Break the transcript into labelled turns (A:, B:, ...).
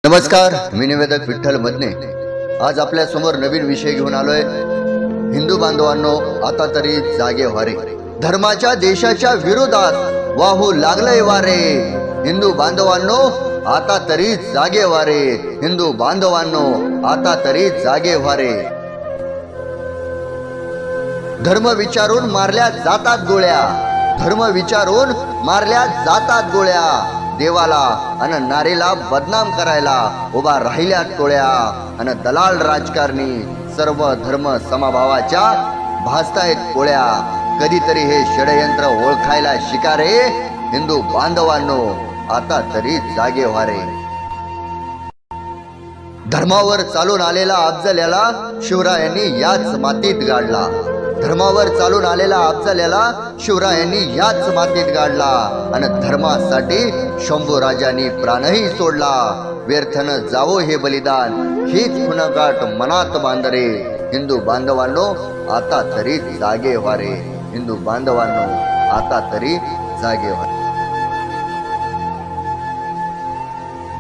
A: नमस्कार, मी निवेदक विठ्ठल मदने। आज आपल्या समोर नवीन विषय घेऊन आलोय। हिंदू बांधवांनो, आता तरी जागे व्हा रे। धर्माच्या देशाच्या विरोधात वाहू लागलंय वारे। हिंदू बांधवांनो, आता तरी जागे व्हा रे। हिंदू बांधवांनो, आता तरी जागे व्हा रे। धर्म विचारून मारल्या जातात गोळ्या। धर्म विचारून मारल्या जातात गोळ्या। देवाला अन नारीला बदनाम करायला उभा राहिल्या टोळ्या। अन दलाल राजकारणी सर्व धर्म समभावाच्या भासतायत पोळ्या। कधीतरी हे षडयंत्र ओळखायला शिका रे। हिंदू बांधवांनो, आता तरी जागे व्हा रे। धर्मावर चालून आलेला अफजल याला शिवरायांनी याच मातीत गाडला। धर्मावर चालून आलेला अफजल याला शिवरायांनी याच मातीत गाडला। आणि धर्मासाठी शंभू राजांनी प्राणही सोडला। व्यर्थन जावो हे बलिदान, हीच खुणगाठ मनात बांधरे। हिंदू बांधवांनो, आता तरी जागे व्हा रे। हिंदू बांधवांनो, आता तरी जागे व्हा।